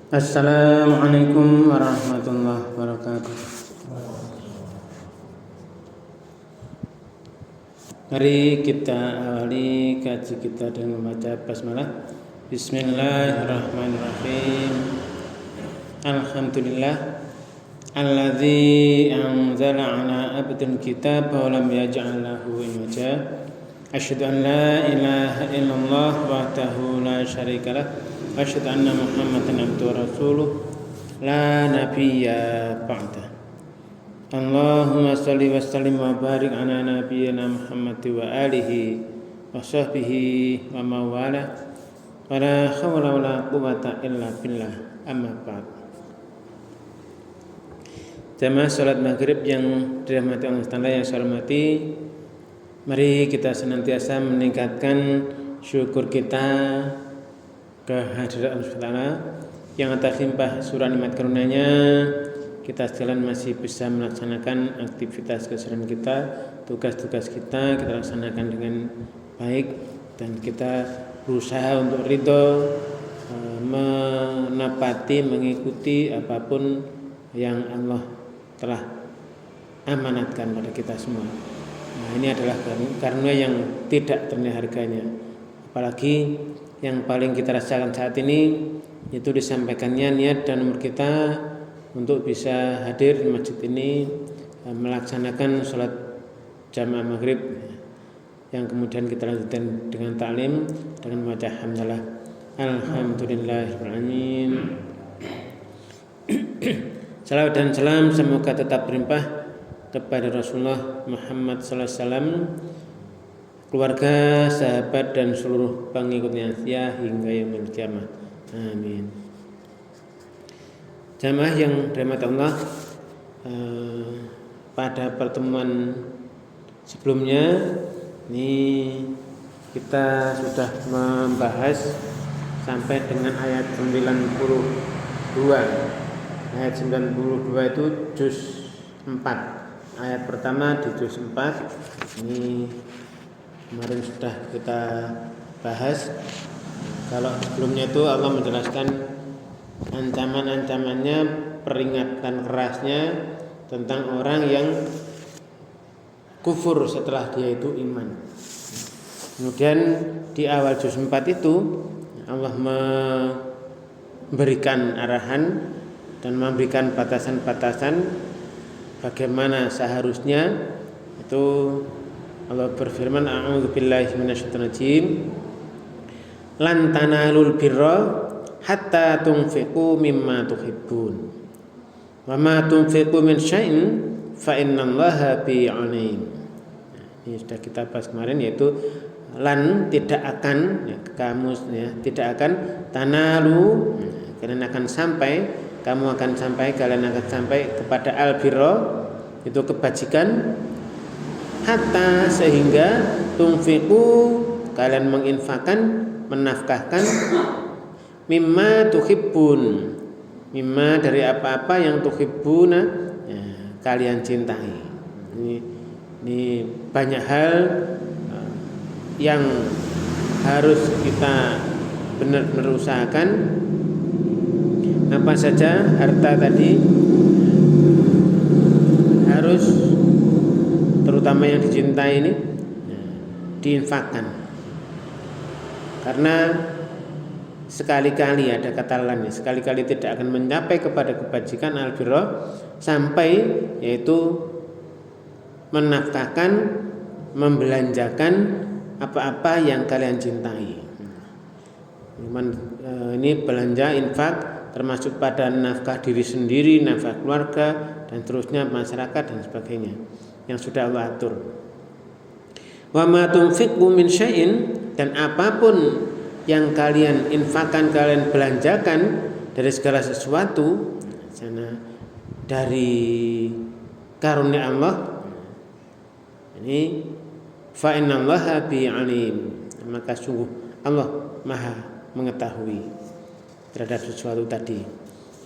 Assalamualaikum warahmatullahi wabarakatuh. Mari kita awali kaji kita dengan membaca basmalah. Bismillahirrahmanirrahim. Alhamdulillah alladzi anzala ala abdil kitab wa lam yaj'al lahu iwaja. Asyhadu an la ilaha illallah wahdahu la syarikalah. Asyhadu anna Muhammadan abduhu wa rasuluh la nabiyya ba'da. Allahumma shalli wa sallim wa barik ala nabiyyina Muhammad wa alihi wa sahbihi wa mawala wa la hawla wa la quwwata illa billah, amma ba'd. Jamaah salat maghrib yang dirahmati Allah Ta'ala, yang saya hormati, mari kita senantiasa meningkatkan syukur kita kehadiran Allah Ta'ala yang atas limpah surah nikmat karunia-Nya kita sekalian masih bisa melaksanakan aktivitas keseharian kita, tugas-tugas kita laksanakan dengan baik, dan kita berusaha untuk ridho, menepati, mengikuti apapun yang Allah telah amanatkan pada kita semua. Nah, ini adalah karunia yang tidak ternilai harganya. Apalagi yang paling kita rasakan saat ini itu disampaikannya niat dan umur kita untuk bisa hadir di masjid ini, melaksanakan sholat jamaah maghrib yang kemudian kita lanjutkan dengan ta'lim dengan membaca hamdalah. Alhamdulillahirrahmanirrahim. Salawat dan salam semoga tetap berlimpah kepada Rasulullah Muhammad sallallahu alaihi wasallam, keluarga, sahabat, dan seluruh pengikutnya hingga yaumil kiamah. Amin. Jamaah yang dirahmati Allah, pada pertemuan sebelumnya ini kita sudah membahas sampai dengan ayat 92. Ayat 92 itu juz 4. Ayat pertama di juz 4 ini kemarin sudah kita bahas. Kalau sebelumnya itu Allah menjelaskan ancaman-ancamannya, peringatan kerasnya tentang orang yang kufur setelah dia itu iman. Kemudian di awal juz 4 itu Allah memberikan arahan dan memberikan batasan-batasan bagaimana seharusnya. Itu Allah berfirman, a'udzubillahi minasyaitonir rajim, lan tanalul birra hatta tunfiqu mimma tuhibbun wa ma tunfiqu min syai'in fa innallaha bihi alim. Ini sudah kita bahas kemarin, yaitu lan tidak akan, kamu tidak akan, tanalu kalian akan sampai, kalian akan sampai kepada al-birra, itu kebajikan, hatta sehingga tunfiqu kalian menginfakkan, menafkahkan, mimma tuhibbun, mimma dari apa-apa yang tuhibbuna, kalian cintai. Ini banyak hal yang harus kita benar-benar usahakan. Apa saja harta tadi harus, terutama yang dicintai ini, diinfakkan. Karena sekali-kali, ada kata lan, sekali-kali tidak akan mencapai kepada kebajikan al-birra sampai, yaitu menafkahkan, membelanjakan apa-apa yang kalian cintai. Ini belanja, infak, termasuk pada nafkah diri sendiri, nafkah keluarga, dan terusnya masyarakat dan sebagainya yang sudah Allah atur. Wa ma tunfiqu min syai'in, dan apapun yang kalian infakkan, kalian belanjakan dari segala sesuatu dari karunia Allah, ini fa innallaha bi alim, maka sungguh Allah Maha mengetahui terhadap sesuatu tadi.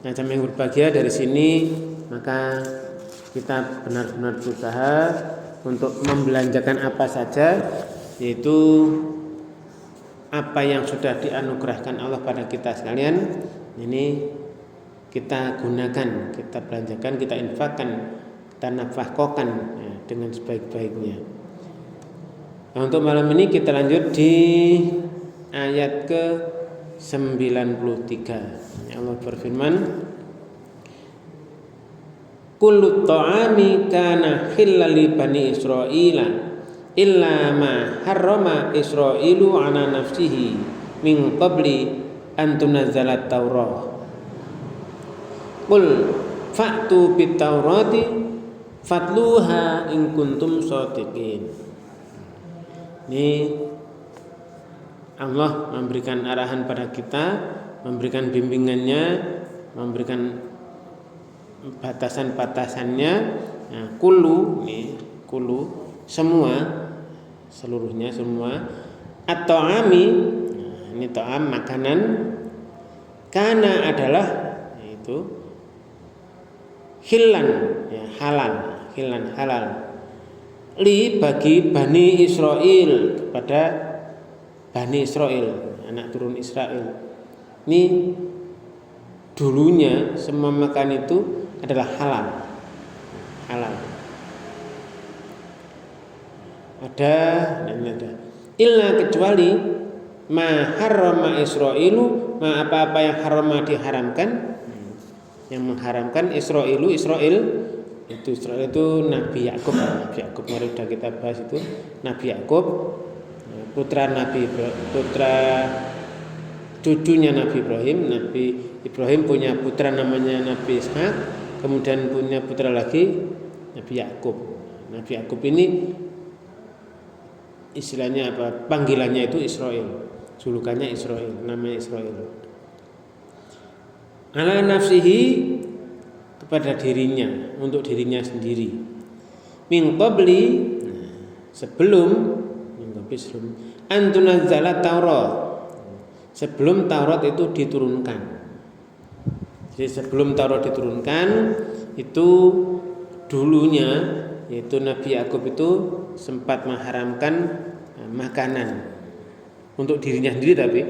Nah, jamaah yang berbahagia, dari sini maka kita benar-benar berusaha untuk membelanjakan apa saja, yaitu apa yang sudah dianugerahkan Allah pada kita sekalian. Ini kita gunakan, kita belanjakan, kita infakkan, kita nafkahkan ya, dengan sebaik-baiknya. Nah, untuk malam ini kita lanjut di ayat ke-93. Allah berfirman, kullu ta'ami kana hillal li bani Israila illa ma harrama Israilu ala nafsihi min qabli an tunazzalat Taurah. Qul fa'tu bit Taurati fatluha in kuntum shadiqin. Ini Allah memberikan arahan pada kita, memberikan bimbingannya, memberikan batasan-batasannya. Nah, kullu semua, seluruhnya semua. At-ta'ami, nah, ini ta'am makanan, kana adalah yaitu hilan ya, halal li bagi Bani Israel, kepada Bani Israel, anak turun Israel. Ini dulunya semua makan itu adalah halal. Ada dan ada. Illa kecuali ma harrama Israilu, ma apa-apa yang harama diharamkan. Yang mengharamkan Israel itu Nabi Yakub. Mari sudah kita bahas itu Nabi Yakub, putra cucunya Nabi Ibrahim. Nabi Ibrahim punya putra namanya Nabi Ishak, kemudian punya putra lagi Nabi Yakub. Nabi Yakub ini istilahnya apa? Panggilannya itu Israel, julukannya Israel, namanya Israel. Ala nafsihi, kepada dirinya, untuk dirinya sendiri. Min qabli, sebelum antunazzala Taurat, sebelum Taurat itu diturunkan. Jadi sebelum Taurat diturunkan itu dulunya, yaitu Nabi Yakub itu sempat mengharamkan makanan untuk dirinya sendiri, tapi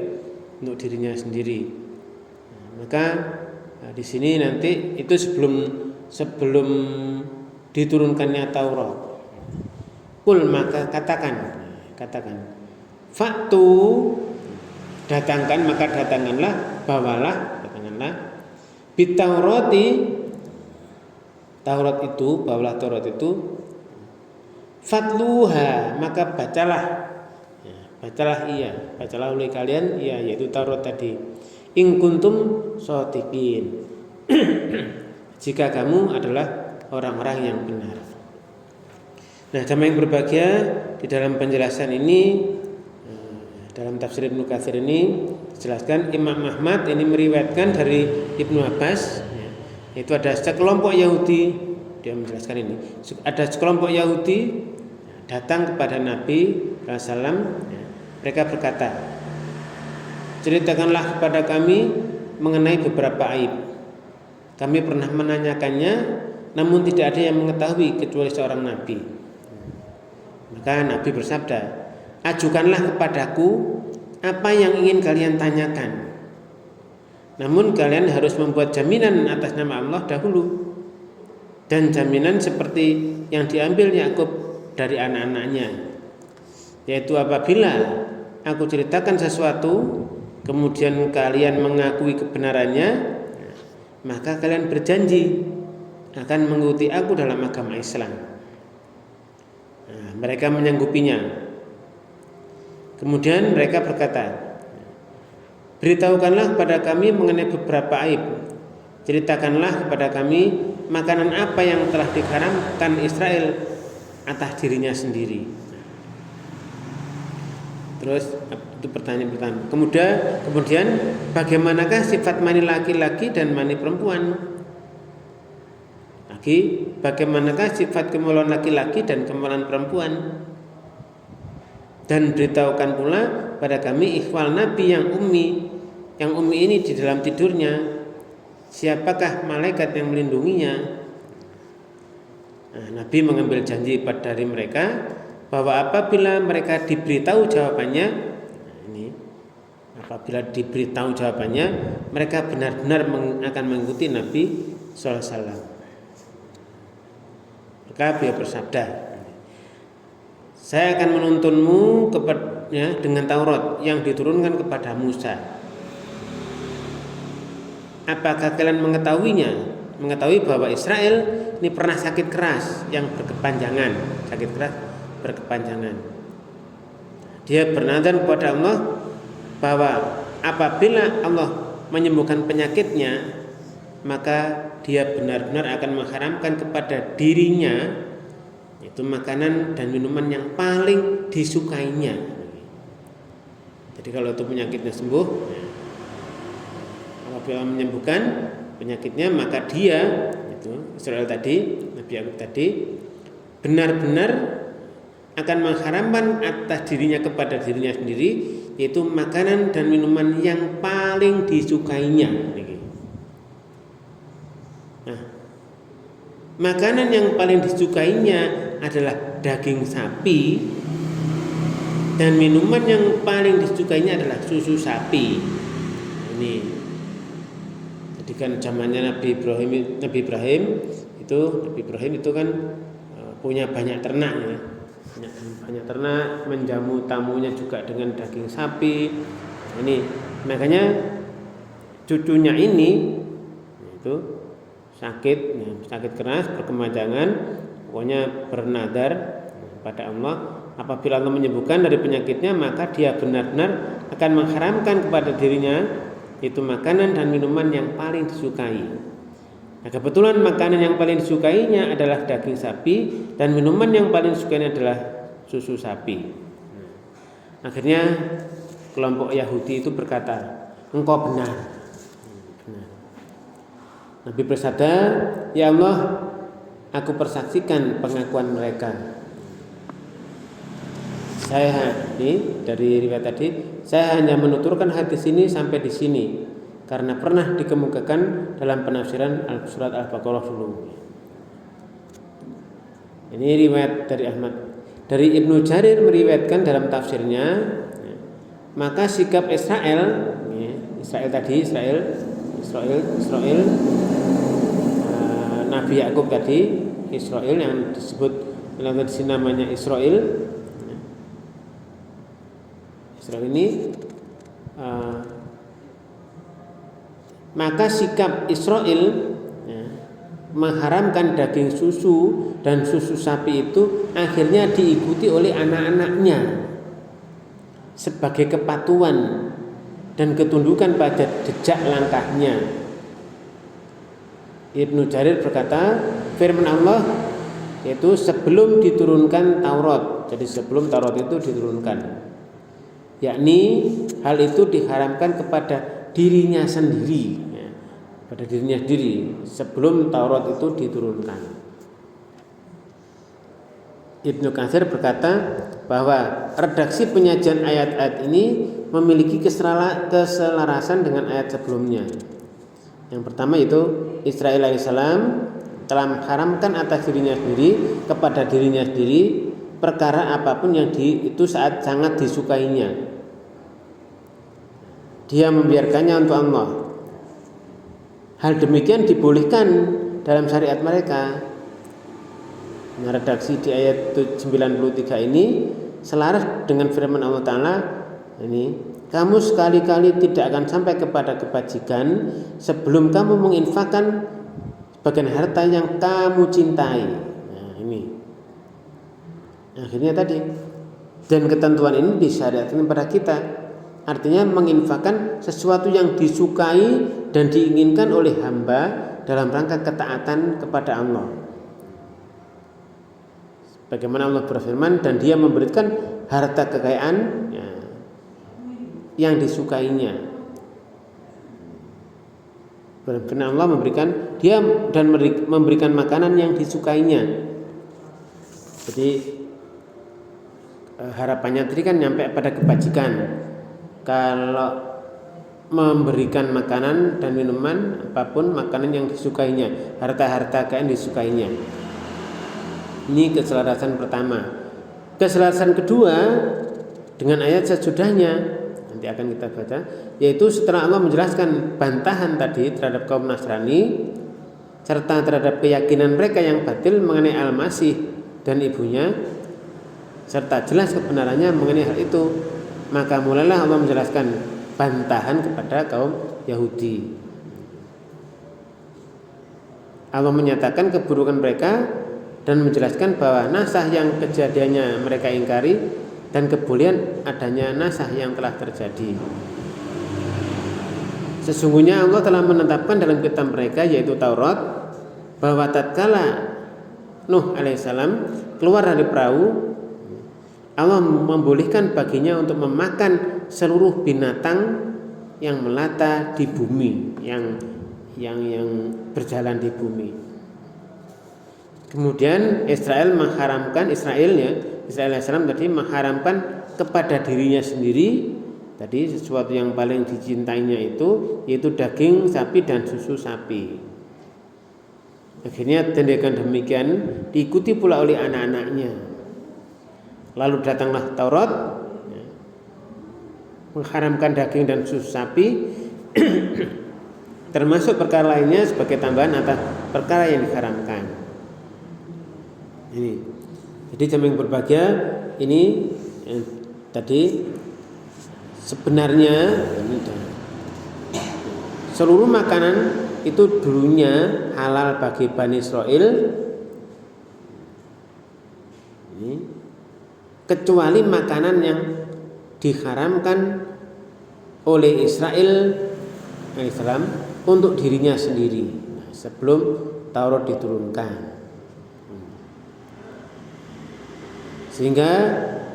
untuk dirinya sendiri. Maka di sini nanti itu sebelum diturunkannya Taurat. Kul, maka katakan faktu, datangkan, maka datangkanlah, datangkanlah bitaurati, Taurat itu, bawalah Taurat itu, fatluha, maka bacalah oleh kalian, ya, yaitu Taurat tadi. In kuntum shadiqin, jika kamu adalah orang-orang yang benar. Nah, jamaah yang berbahagia, di dalam penjelasan ini, dalam tafsir Ibnu Katsir ini dijelaskan Imam Ahmad ini meriwayatkan dari Ibnu Abbas, yaitu ada sekelompok Yahudi, dia menjelaskan ini, ada sekelompok Yahudi datang kepada Nabi SAW, mereka berkata, ceritakanlah kepada kami mengenai beberapa aib. Kami pernah menanyakannya, namun tidak ada yang mengetahui kecuali seorang nabi. Maka Nabi bersabda, ajukanlah kepadaku apa yang ingin kalian tanyakan. Namun kalian harus membuat jaminan atas nama Allah dahulu, dan jaminan seperti yang diambil Yakub dari anak-anaknya, yaitu apabila aku ceritakan sesuatu kemudian kalian mengakui kebenarannya, maka kalian berjanji akan mengikuti aku dalam agama Islam. Nah, mereka menyanggupinya. Kemudian mereka berkata, beritahukanlah kepada kami mengenai beberapa aib. Ceritakanlah kepada kami makanan apa yang telah diharamkan Israel atas dirinya sendiri. Terus itu pertanyaan. Kemudian bagaimanakah sifat mani laki-laki dan mani perempuan? Bagaimanakah sifat kemaluan laki-laki dan kemaluan perempuan? Dan beritahukan pula pada kami ikhwal Nabi yang ummi ini di dalam tidurnya, siapakah malaikat yang melindunginya? Nah, Nabi mengambil janji dari mereka bahwa apabila mereka diberitahu jawabannya, ini Apabila diberitahu jawabannya, mereka benar-benar akan mengikuti Nabi sallallahu alaihi wasallam. Maka beliau bersabda, saya akan menuntunmu dengan Taurat yang diturunkan kepada Musa. Apakah kalian mengetahuinya? Mengetahui bahwa Israel ini pernah sakit keras yang berkepanjangan, Dia bernazar kepada Allah bahwa apabila Allah menyembuhkan penyakitnya, maka dia benar-benar akan mengharamkan kepada dirinya itu makanan dan minuman yang paling disukainya. Jadi kalau itu penyakitnya sembuh, apabila menyembuhkan penyakitnya, maka dia itu Israel tadi, Nabi Yakub tadi benar-benar akan mengharamkan atas dirinya kepada dirinya sendiri, yaitu makanan dan minuman yang paling disukainya. Nah, makanan yang paling disukainya adalah daging sapi, dan minuman yang paling disukainya adalah susu sapi. Ini jadi kan zamannya Nabi Ibrahim itu kan punya banyak ternak ya. Banyak ternak, menjamu tamunya juga dengan daging sapi. Ini makanya cucunya ini itu sakit keras, berkepanjangan, pokoknya bernadar pada Allah, apabila Allah menyembuhkan dari penyakitnya, maka dia benar-benar akan mengharamkan kepada dirinya itu makanan dan minuman yang paling disukai. Nah, kebetulan makanan yang paling disukainya adalah daging sapi, dan minuman yang paling disukainya adalah susu sapi. Akhirnya kelompok Yahudi itu berkata, engkau benar. Nabi bersabda, ya Allah, aku persaksikan pengakuan mereka. Saya ini dari riwayat tadi, saya hanya menuturkan hadis ini sampai di sini karena pernah dikemukakan dalam penafsiran surat Al-Baqarah dulu. Ini riwayat dari Ahmad. Dari Ibnu Jarir meriwayatkan dalam tafsirnya, maka sikap Israel Nabi Yakub tadi, Israel yang disebut dalam hadis namanya Israel ini, maka sikap Israel mengharamkan daging susu dan susu sapi itu akhirnya diikuti oleh anak-anaknya sebagai kepatuhan dan ketundukan pada jejak langkahnya. Ibnu Jarir berkata, firman Allah yaitu sebelum diturunkan Taurat, jadi sebelum Taurat itu diturunkan, yakni hal itu diharamkan kepada dirinya sendiri, sebelum Taurat itu diturunkan. Ibnu Katsir berkata bahwa redaksi penyajian ayat-ayat ini memiliki keselarasan dengan ayat sebelumnya. Yang pertama itu Israil alaihissalam telah mengharamkan atas dirinya sendiri kepada dirinya sendiri perkara apapun yang itu saat sangat disukainya. Dia membiarkannya untuk Allah. Hal demikian dibolehkan dalam syariat mereka. Nah, redaksi di ayat 93 ini selaras dengan firman Allah Ta'ala ini, kamu sekali-kali tidak akan sampai kepada kebajikan sebelum kamu menginfakkan bagian harta yang kamu cintai. Nah, ini akhirnya tadi, dan ketentuan ini disyariatkan kepada kita, artinya menginfakkan sesuatu yang disukai dan diinginkan oleh hamba dalam rangka ketaatan kepada Allah. Bagaimana Allah berfirman, dan dia memberikan harta kekayaan yang disukainya. Berfirman Allah memberikan makanan yang disukainya. Jadi harapannya tadi kan nyampe pada kebajikan. Kalau memberikan makanan dan minuman apapun, makanan yang disukainya, harta-harta kekayaan disukainya. Ini keselarasan pertama. Keselarasan kedua dengan ayat sesudahnya. nanti akan kita baca, yaitu setelah Allah menjelaskan bantahan tadi terhadap kaum Nasrani serta terhadap keyakinan mereka yang batil mengenai Al-Masih dan ibunya serta jelas kebenarannya mengenai hal itu, maka mulailah Allah menjelaskan bantahan kepada kaum Yahudi. Allah menyatakan keburukan mereka dan menjelaskan bahwa nasah yang kejadiannya mereka ingkari dan kebolehan adanya nasah yang telah terjadi. Sesungguhnya Allah telah menetapkan dalam kitab mereka yaitu Taurat bahwa tatkala Nuh alaihissalam keluar dari perahu, Allah membolehkan baginya untuk memakan seluruh binatang yang melata di bumi, yang berjalan di bumi. Kemudian Israel alaihissalam tadi mengharamkan kepada dirinya sendiri tadi sesuatu yang paling dicintainya itu yaitu daging sapi dan susu sapi. Akhirnya tindakan demikian diikuti pula oleh anak-anaknya. Lalu datanglah Taurat mengharamkan daging dan susu sapi termasuk perkara lainnya sebagai tambahan atas perkara yang diharamkan. Ini. Jadi jamaah yang berbahagia, ini tadi sebenarnya seluruh makanan itu dulunya halal bagi Bani Israel, ini, kecuali makanan yang diharamkan oleh Israel alaihissalam untuk dirinya sendiri sebelum Taurat diturunkan. Sehingga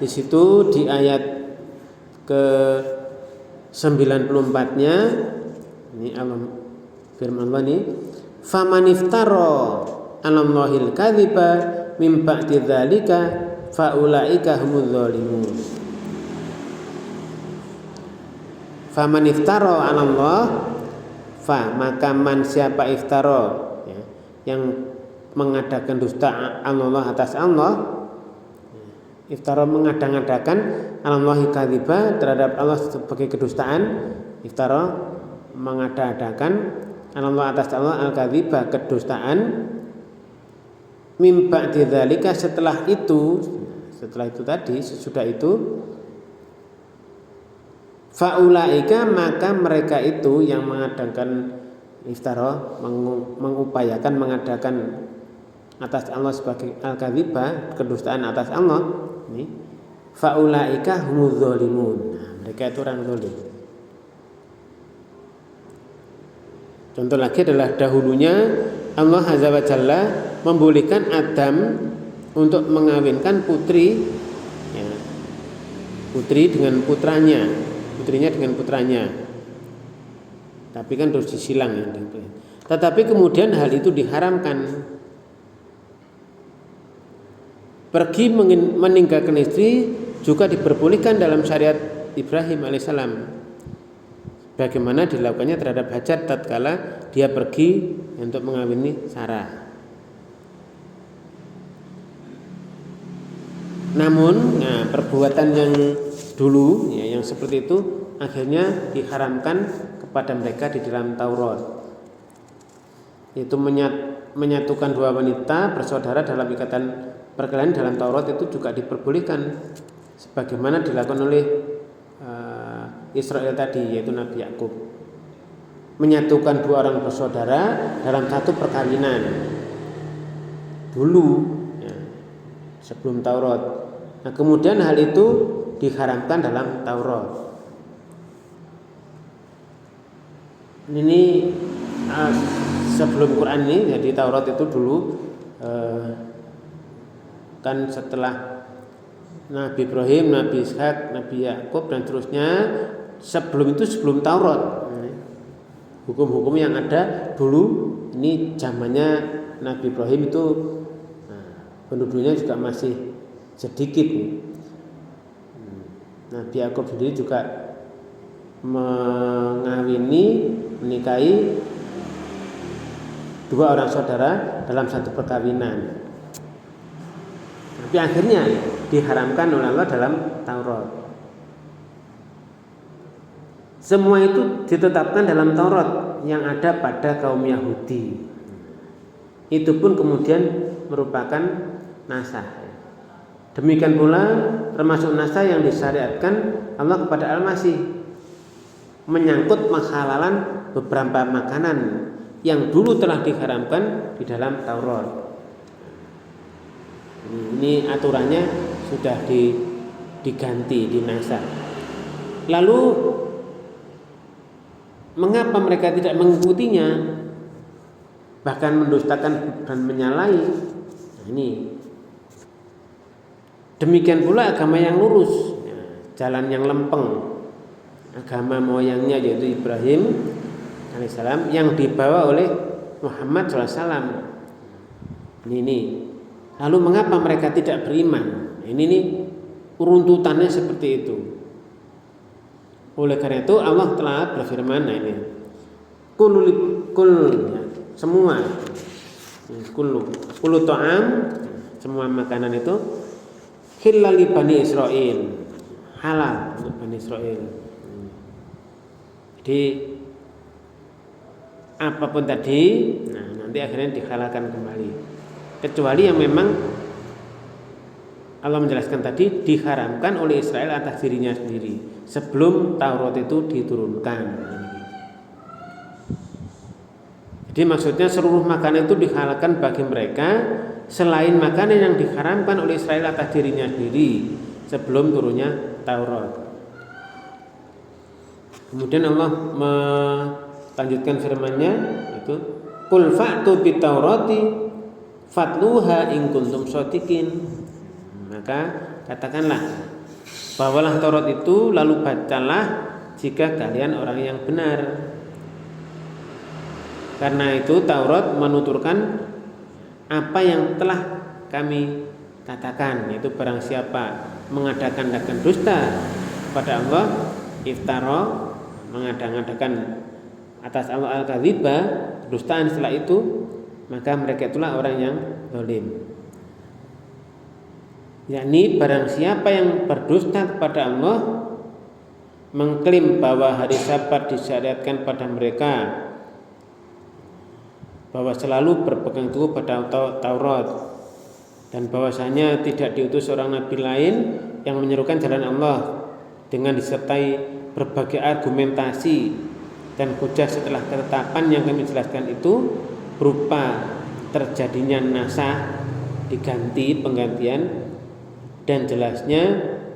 di situ di ayat ke 94-nya ini firman Allah ini, famaniftara 'alallahil kadziba mim ba'di dzalika faulaika humudz zalimun. Famaniftara 'alallah maka man siapa iftara yang mengadakan dusta Allah atas Allah, iftara mengadang-adakan Allahi kadziba terhadap Allah sebagai kedustaan. Iftara mengada-adakan Allah atas Allah al-kadziba kedustaan. Mim ba'di dzalika setelah itu tadi sesudah itu faulaika maka mereka itu yang mengadakan iftara mengupayakan mengadakan atas Allah sebagai al-kadziba kedustaan atas Allah. Ini faulaika humudz zalimun. Nah, mereka itu orang zalim. Contoh lagi adalah dahulunya Allah Azza wa Jalla membolehkan Adam untuk mengawinkan putri dengan putranya, putrinya dengan putranya. Tapi kan terus disilang ya. Tetapi kemudian hal itu diharamkan. Pergi meninggalkan istri juga diperbolehkan dalam syariat Ibrahim alaihissalam, bagaimana dilakukannya terhadap Hajar tatkala dia pergi untuk mengawini Sarah. Namun perbuatan yang dulu yang seperti itu akhirnya diharamkan kepada mereka di dalam Taurat, yaitu menyatukan dua wanita bersaudara dalam ikatan perkelahian dalam Taurat itu juga diperbolehkan sebagaimana dilakukan oleh Israel tadi, yaitu Nabi Yakub, menyatukan dua orang bersaudara dalam satu perkawinan dulu sebelum Taurat. Nah, kemudian hal itu diharamkan dalam Taurat. Ini sebelum Quran ini, jadi Taurat itu dulu kan setelah Nabi Ibrahim, Nabi Ishak, Nabi Yakub dan seterusnya, sebelum Taurat. Hukum-hukum yang ada dulu ini zamannya Nabi Ibrahim itu penduduknya juga masih sedikit. Nabi Yakub sendiri juga menikahi dua orang saudara dalam satu perkawinan. Tapi akhirnya diharamkan oleh Allah dalam Taurat. Semua itu ditetapkan dalam Taurat yang ada pada kaum Yahudi. Itu pun kemudian merupakan nasah. Demikian pula termasuk nasah yang disyariatkan Allah kepada Al-Masih, menyangkut penghalalan beberapa makanan yang dulu telah diharamkan di dalam Taurat. Ini aturannya sudah diganti, dinasah. Lalu mengapa mereka tidak mengikutinya, bahkan mendustakan dan menyalahi? Nah, ini. Demikian pula agama yang lurus, jalan yang lempeng, agama moyangnya yaitu Ibrahim alaihissalam yang dibawa oleh Muhammad SAW. Ini. Lalu mengapa mereka tidak beriman? Ini nih runtutannya seperti itu. Oleh karena itu Allah telah berfirman, nah ini semua kulu ta'am, semua makanan itu halal li Bani Israil, halal untuk Bani Israil. Jadi apapun tadi, nah nanti akhirnya dihalalkan kembali, kecuali yang memang Allah menjelaskan tadi diharamkan oleh Israel atas dirinya sendiri sebelum Taurat itu diturunkan. Jadi maksudnya seluruh makanan itu dihalalkan bagi mereka selain makanan yang diharamkan oleh Israel atas dirinya sendiri sebelum turunnya Taurat. Kemudian Allah melanjutkan firman-Nya, itu qul fa'tu bit taurati fatluha in kuntum shadiqin. Maka katakanlah, bawalah Taurat itu lalu bacalah jika kalian orang yang benar. Karena itu Taurat menuturkan apa yang telah kami katakan, yaitu barang siapa mengadakan dusta kepada Allah, iftara, mengadakan atas Allah al-kadziba, kedustaan setelah itu, maka mereka itulah orang yang zalim. Yakni barang siapa yang berdusta kepada Allah, mengklaim bahwa hari Sabat disyariatkan pada mereka, bahwa selalu berpegang teguh pada Taurat, dan bahwasanya tidak diutus seorang nabi lain yang menyerukan jalan Allah dengan disertai berbagai argumentasi dan hujah setelah ketetapan yang kami jelaskan itu berupa terjadinya nasah, diganti, penggantian, dan jelasnya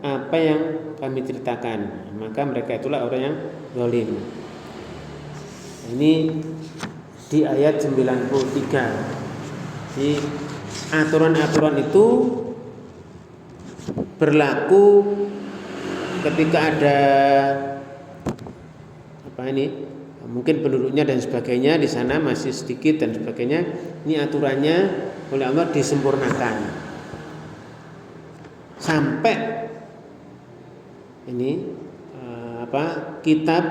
apa yang kami ceritakan, maka mereka itulah orang yang zalim. Ini di ayat 93. Jadi aturan-aturan itu berlaku ketika ada mungkin penduduknya dan sebagainya di sana masih sedikit dan sebagainya. Ini aturannya oleh Allah disempurnakan sampai ini kitab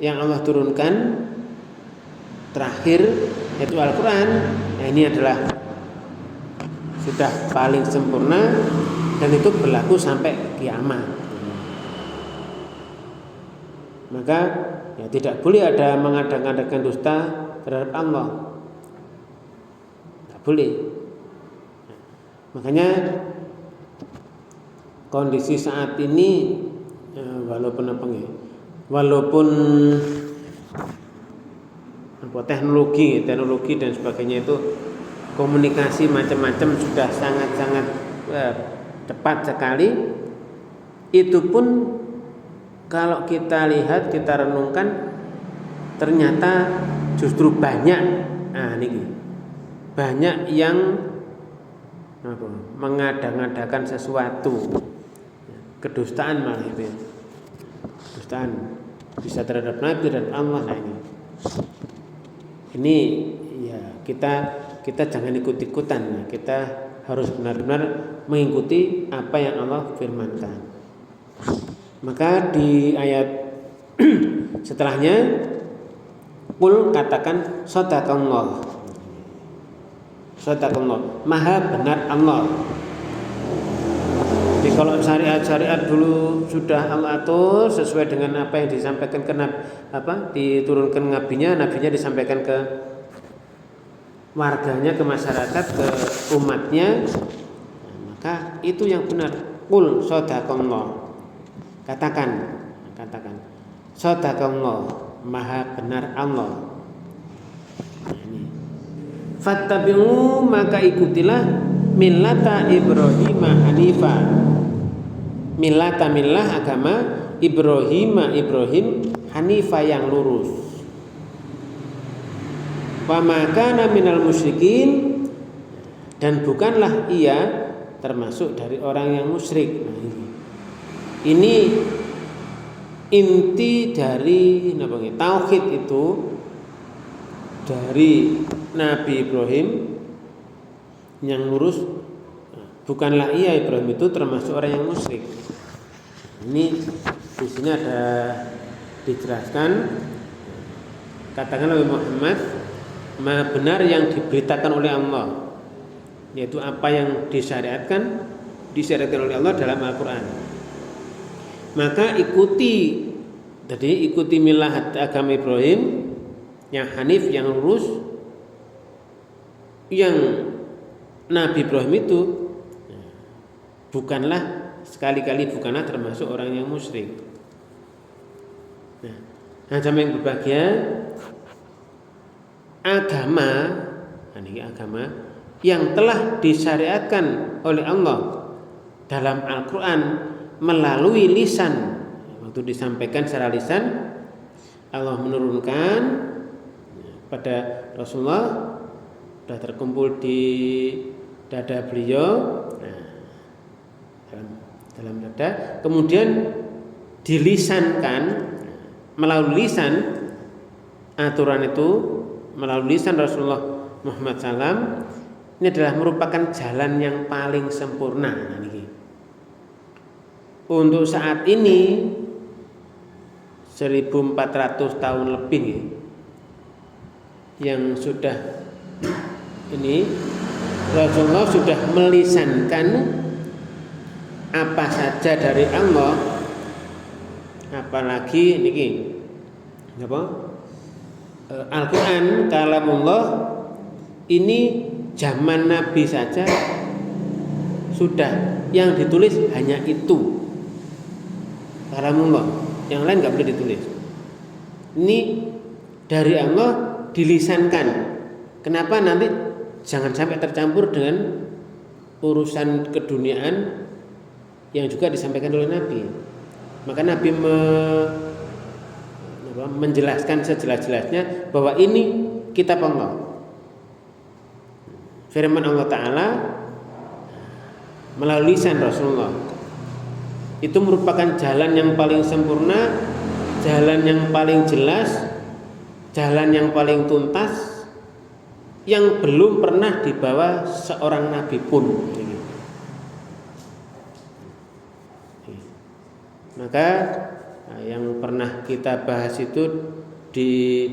yang Allah turunkan terakhir yaitu Al-Quran. Nah, ini adalah sudah paling sempurna dan itu berlaku sampai kiamat. Maka ya tidak boleh ada mengadakan dusta terhadap Allah, tidak boleh. Makanya kondisi saat ini walaupun teknologi dan sebagainya itu komunikasi macam-macam sudah sangat-sangat cepat sekali, itu pun kalau kita lihat, kita renungkan, ternyata justru banyak yang mengada-ngadakan sesuatu, kedustaan malah itu, kedustaan bisa terhadap Nabi dan Allah. Ini ya kita jangan ikut-ikutan, kita harus benar-benar mengikuti apa yang Allah firmankan. Maka di ayat setelahnya, qul, katakan, shadaqallah, maha benar Allah. Jadi kalau syariat-syariat dulu sudah Allah atur sesuai dengan apa yang disampaikan ke diturunkan nabinya disampaikan ke warganya, ke masyarakat, ke umatnya, maka itu yang benar. Qul shadaqallah. Katakan shadaqallah, maha benar Allah. Fattabi'u, maka ikutilah millata Ibrahim hanifa. Millah agama Ibrahim hanifa yang lurus. Wa ma kana minal musyrikin, dan bukanlah ia termasuk dari orang yang musyrik. Ini inti dari tauhid itu dari Nabi Ibrahim yang lurus. Bukanlah ia Ibrahim itu termasuk orang yang musyrik. Ini di sini ada dijelaskan, katakanlah Muhammad maha benar yang diberitakan oleh Allah, yaitu apa yang disyariatkan oleh Allah dalam Al-Quran. Maka ikuti millah agama Ibrahim yang hanif, yang lurus, yang Nabi Ibrahim itu bukanlah termasuk orang yang musyrik. Nah, jamaah yang berbahagia, agama yang telah disyariatkan oleh Allah dalam Al-Quran melalui lisan, waktu disampaikan secara lisan, Allah menurunkan pada Rasulullah, sudah terkumpul di dada beliau, dalam dada, kemudian dilisankan melalui lisan, aturan itu melalui lisan Rasulullah Muhammad SAW. Ini adalah merupakan jalan yang paling sempurna. Untuk saat ini 1400 tahun lebih yang sudah ini, Rasulullah sudah melisankan apa saja dari Allah, apalagi niki Al-Quran kalamullah ini zaman Nabi saja sudah yang ditulis hanya itu, kalamullah, yang lain nggak boleh ditulis. Ini dari Allah dilisankan. Kenapa? Nanti jangan sampai tercampur dengan urusan keduniaan yang juga disampaikan oleh Nabi. Maka Nabi menjelaskan sejelas-jelasnya bahwa ini kitab Allah, firman Allah Ta'ala melalui lisan Rasulullah. Itu merupakan jalan yang paling sempurna, jalan yang paling jelas, jalan yang paling tuntas, yang belum pernah dibawa seorang Nabi pun. Maka yang pernah kita bahas itu di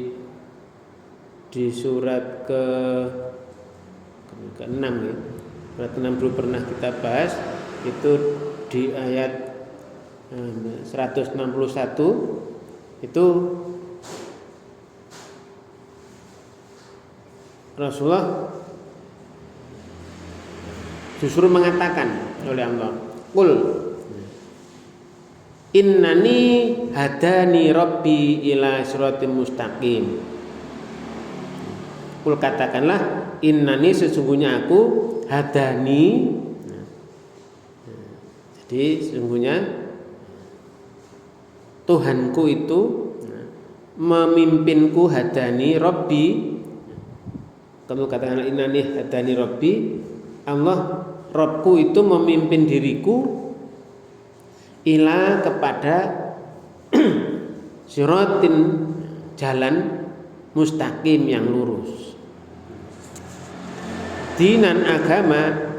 surat ke-6 ya. Surat ke-6 dulu pernah kita bahas, itu di ayat 161 itu Rasulullah justru mengatakan oleh Allah, "Qul innani hadani rabbi ila siratim mustaqim." Qul, katakanlah, innani, sesungguhnya aku, hadani, jadi sesungguhnya Tuhanku itu memimpinku, hadani rabbi. Kamu katakanlah innani hadani rabbi, Allah Rabbku itu memimpin diriku ila, kepada siratin, jalan mustaqim yang lurus, dinan, agama,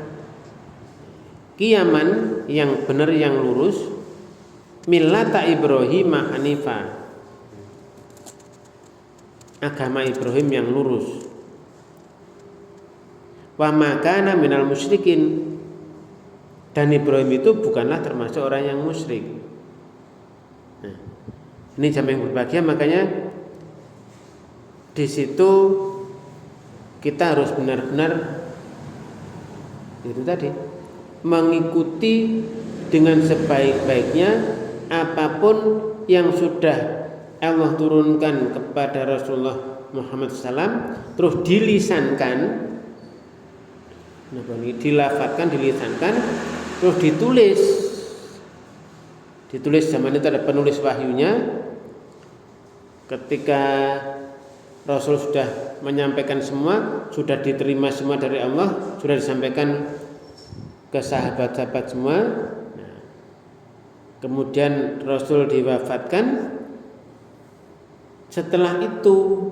kiaman yang benar yang lurus, millata Ibrahim hanifa, agama Ibrahim yang lurus, wa ma kana minal musyrikin, Dan Ibrahim itu bukanlah termasuk orang yang musyrik. Nah, ini jamaah yang berbahagia, makanya di situ kita harus benar-benar itu tadi mengikuti dengan sebaik-baiknya apapun yang sudah Allah turunkan kepada Rasulullah Muhammad SAW, terus dilisankan, dilafatkan, dilisankan, terus ditulis zaman itu ada penulis wahyunya. Ketika Rasul sudah menyampaikan semua, sudah diterima semua dari Allah, sudah disampaikan ke sahabat-sahabat semua. Nah, kemudian Rasul diwafatkan. Setelah itu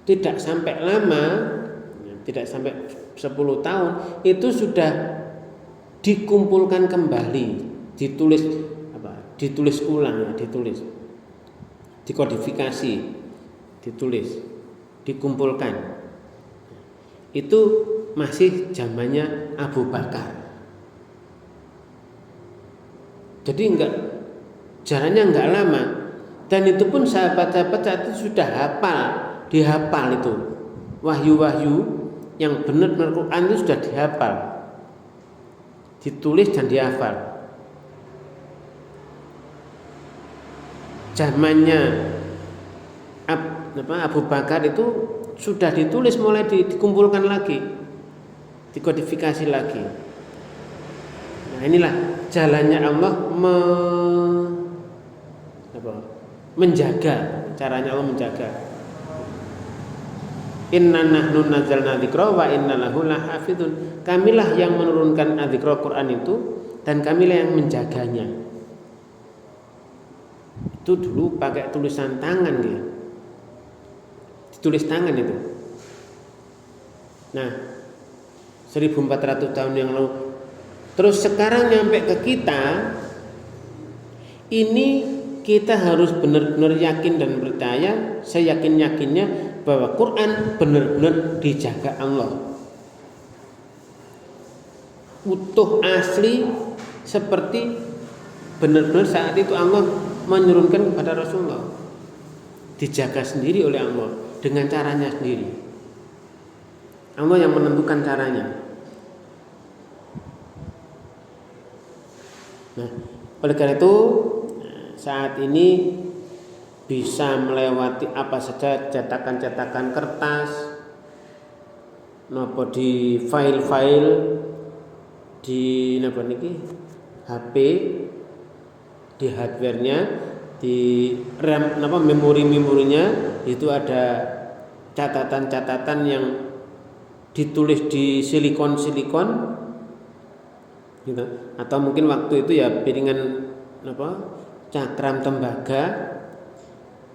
tidak sampai lama, tidak sampai 10 tahun, itu sudah dikumpulkan kembali, ditulis ulang, dikodifikasi, dikumpulkan. Itu masih zamannya Abu Bakar. Jadi jalannya enggak lama, dan itu pun sahabat-sahabat saat itu sudah dihafal itu wahyu-wahyu yang benar-benar Quran itu sudah dihafal, ditulis dan dihafal. Zamannya Abu Bakar itu sudah ditulis, mulai dikumpulkan lagi, dikodifikasi lagi. Nah, inilah jalannya Allah menjaga, caranya Allah menjaga. Inna nahnu nazzalna dzikra wa inna lahu lahafizun. Kamilah yang menurunkan dzikra Quran itu, dan kamilah yang menjaganya. Itu dulu pakai tulisan tangan dia. Ditulis tangan itu. Nah, 1400 tahun yang lalu. Terus sekarang nyampe ke kita, ini kita harus benar-benar yakin dan percaya, seyakin-yakinnya bahwa Quran benar-benar dijaga Allah. Utuh, asli, seperti benar-benar saat itu Allah menurunkan kepada Rasulullah. Dijaga sendiri oleh Allah dengan caranya sendiri. Allah yang menentukan caranya. Nah, oleh karena itu saat ini bisa melewati apa saja cetakan-cetakan kertas, nopo di file-file di HP, di hardware-nya, di RAM, memori-memorinya itu ada catatan-catatan yang ditulis di silikon gitu. Atau mungkin waktu itu ya piringan cakram tembaga.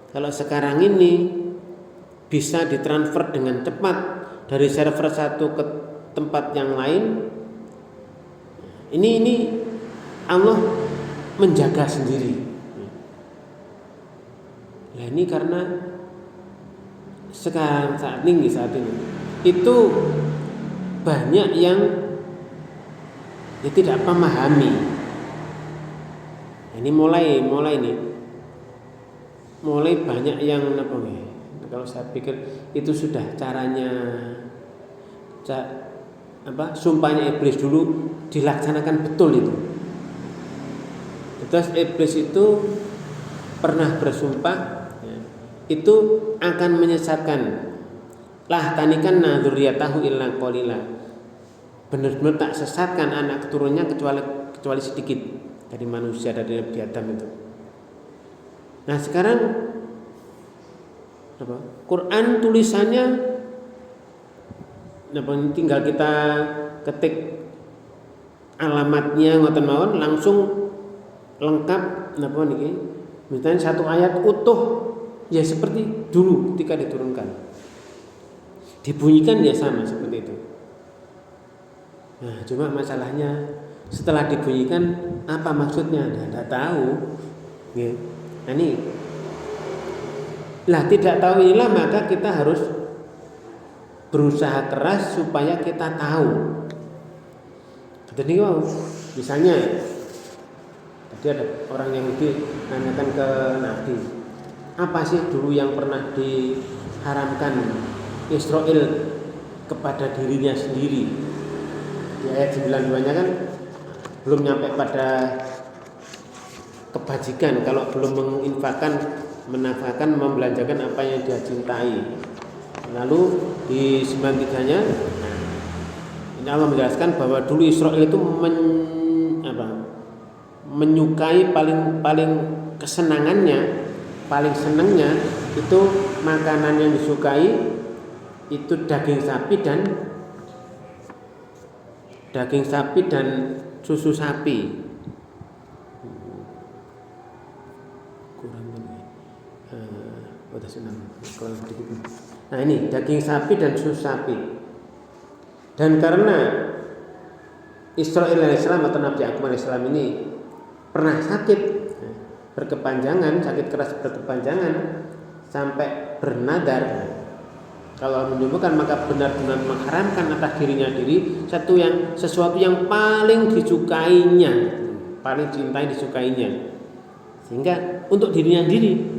Kalau sekarang ini bisa ditransfer dengan cepat dari server satu ke tempat yang lain. Ini Allah menjaga sendiri. Nah, ini karena sekarang saat ini itu banyak yang tidak memahami. Ini mulai banyak yang kalau saya pikir itu sudah caranya sumpahnya iblis dulu dilaksanakan betul itu. Terus iblis itu pernah bersumpah itu akan menyesatkan, lah tanikan nadzuriyatahu illa qalila, benar-benar tak sesatkan anak keturunannya kecuali sedikit dari manusia, dari Nabi Adam itu. Nah sekarang Quran tulisannya tinggal kita ketik alamatnya ngoten mawon langsung lengkap. Misalnya satu ayat utuh ya seperti dulu ketika diturunkan, dibunyikan ya sama seperti itu. Nah cuma masalahnya setelah dibunyikan apa maksudnya? Tidak tahu. Nah ini tidak tahu inilah maka kita harus berusaha keras supaya kita tahu. Jadi wow, misalnya tadi ada orang yang nanyakan ke Nabi, apa sih dulu yang pernah diharamkan Israel kepada dirinya sendiri? Di ayat 92-nya kan belum nyampe pada kebajikan kalau belum menginfakkan, menafkahkan, membelanjakan apa yang dia cintai. Lalu di 93-nya ini Allah menjelaskan bahwa dulu Israel itu menyukai paling kesenangannya, paling senangnya itu makanan yang disukai itu daging sapi dan susu sapi. Nah ini daging sapi dan susu sapi. Dan karena Israil alaihissalam atau Nabi Yakub alaihissalam ini pernah sakit keras berkepanjangan sampai bernadar, kalau menyembuhkan maka benar-benar mengharamkan atas dirinya diri sesuatu yang paling disukainya, paling cintai disukainya, sehingga untuk dirinya sendiri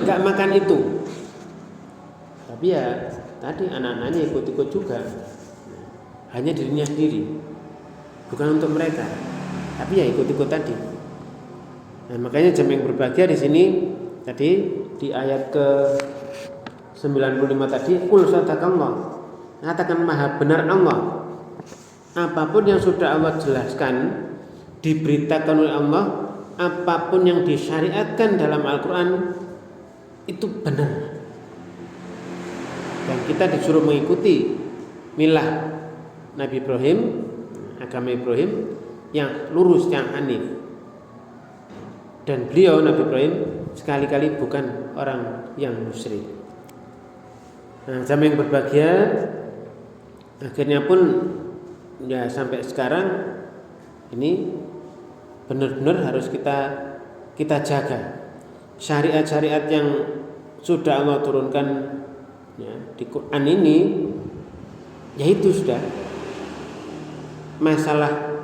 nggak makan itu. Tapi ya tadi anak-anaknya ikut-ikut juga, hanya dirinya sendiri, bukan untuk mereka, tapi ya ikut-ikut tadi. Nah, makanya jam yang berbahagia di sini tadi di ayat ke 95 tadi, qul sadaqallah, katakan maha benar Allah. Apapun yang sudah Allah jelaskan, diberitakan oleh Allah, apapun yang disyariatkan dalam Al-Quran itu benar. Dan kita disuruh mengikuti milah Nabi Ibrahim, agama Ibrahim yang lurus, yang hanif. Dan beliau Nabi Ibrahim sekali-kali bukan orang yang musyrik. Nah, zaman yang berbahagia akhirnya pun ya sampai sekarang ini benar-benar harus kita jaga syariat-syariat yang sudah Allah turunkan ya, di Quran ini, yaitu sudah masalah.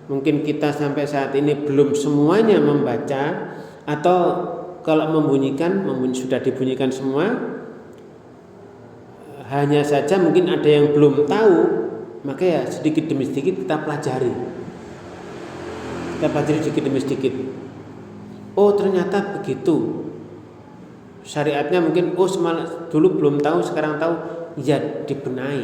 Mungkin kita sampai saat ini belum semuanya membaca, atau kalau sudah dibunyikan semua, hanya saja mungkin ada yang belum tahu, maka ya sedikit demi sedikit kita pelajari sedikit demi sedikit. Oh ternyata begitu syariatnya, mungkin dulu belum tahu, sekarang tahu, ya dibenahi,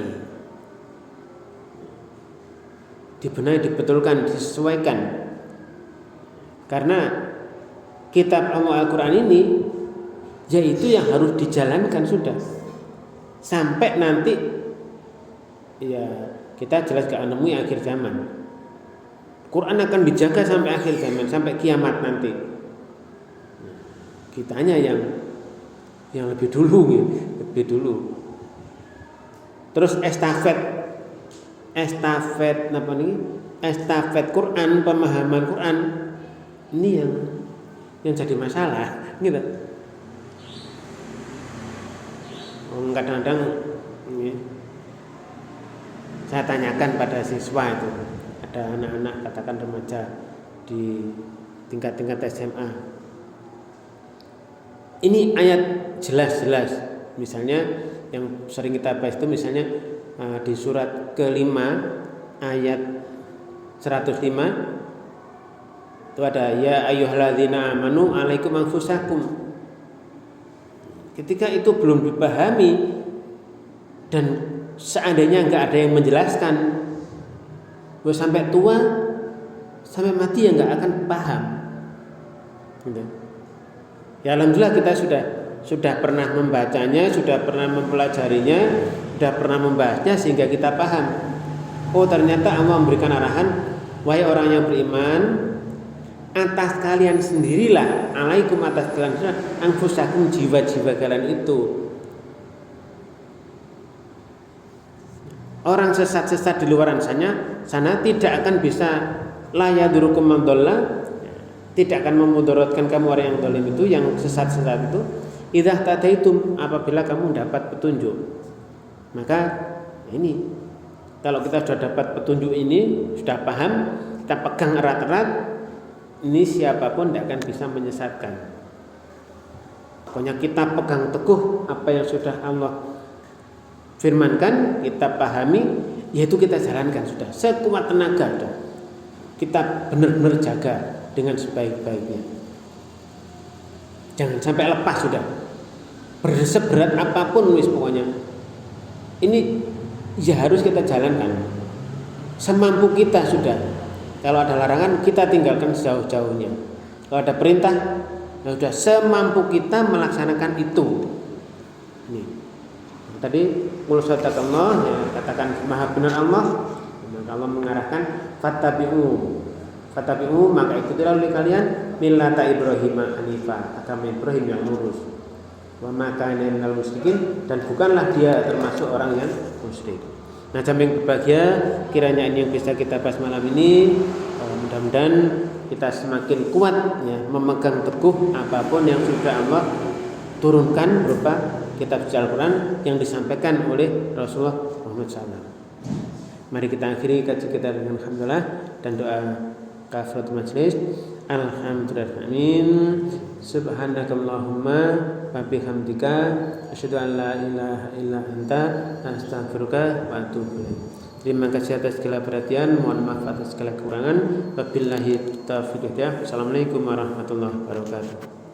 dibetulkan, disesuaikan. Karena kitab Al-Quran ini yaitu yang harus dijalankan sudah sampai nanti ya kita jelas gak menemui akhir zaman. Quran akan dijaga sampai akhir zaman, sampai kiamat nanti. Kitanya yang lebih dulu. Terus estafet Quran, pemahaman Quran ini yang jadi masalah, gitu. Kadang-kadang saya tanyakan pada siswa itu, ada anak-anak katakan remaja di tingkat-tingkat SMA. Ini ayat jelas-jelas, misalnya yang sering kita bahas itu misalnya di surat ke-5 ayat 105 itu ada ya ayyuhalladzina amanu alaikum anfusakum. Ketika itu belum dipahami dan seandainya enggak ada yang menjelaskan, sampai tua, sampai mati ya enggak akan paham. Ya alhamdulillah kita sudah pernah membacanya, sudah pernah mempelajarinya, sudah pernah membahasnya sehingga kita paham. Oh ternyata Allah memberikan arahan, wahai orang yang beriman, atas kalian sendirilah, alaikum atas kalian sendirilah, anfusakum jiwa-jiwa kalian itu. Orang sesat-sesat di luaran sana tidak akan bisa la yadurukum man dhalla, tidak akan memudaratkan kamu orang yang zalim itu, yang sesat-sesat itu. Idza tadaitum, apabila kamu dapat petunjuk. Maka ini Kalau kita sudah dapat petunjuk ini, sudah paham, kita pegang erat-erat, ini siapapun tidak akan bisa menyesatkan. Pokoknya kita pegang teguh apa yang sudah Allah firmankan, kita pahami, yaitu kita jalankan sudah sekuat tenaga sudah. Kita benar-benar jaga dengan sebaik-baiknya. Jangan sampai lepas sudah. Berseberat apapun wis pokoknya. Ini ya harus kita jalankan. Semampu kita sudah. Kalau ada larangan kita tinggalkan sejauh-jauhnya. Kalau ada perintah, ya sudah semampu kita melaksanakan itu. Nih. Tadi mulsatakallah ya, katakan maha benar Allah. Allah mengarahkan Fattabi'u maka ikutilah oleh kalian millata Ibrahim hanifah, agama Ibrahim yang lurus. Wa ma kana minal musyrikin, dan bukanlah dia termasuk orang yang musyrik. Nah, jamaah berbahagia, kiranya ini yang bisa kita bahas malam ini. Mudah-mudahan kita semakin kuat ya memegang teguh apapun yang sudah Allah turunkan berupa kitab suci Al-Quran yang disampaikan oleh Rasulullah Muhammad SAW. Mari kita akhiri kajian kita dengan alhamdulillah dan doa kafaratul majlis. Alhamdulillahirrahmanirrahim. Subhanakallahumma wa bihamdika asyhadu an la ilaha illa anta astaghfiruka wa atubu ilaik. Terima kasih atas segala perhatian, mohon maaf atas segala kekurangan. Wabillahi taufiq. Assalamualaikum warahmatullahi wabarakatuh.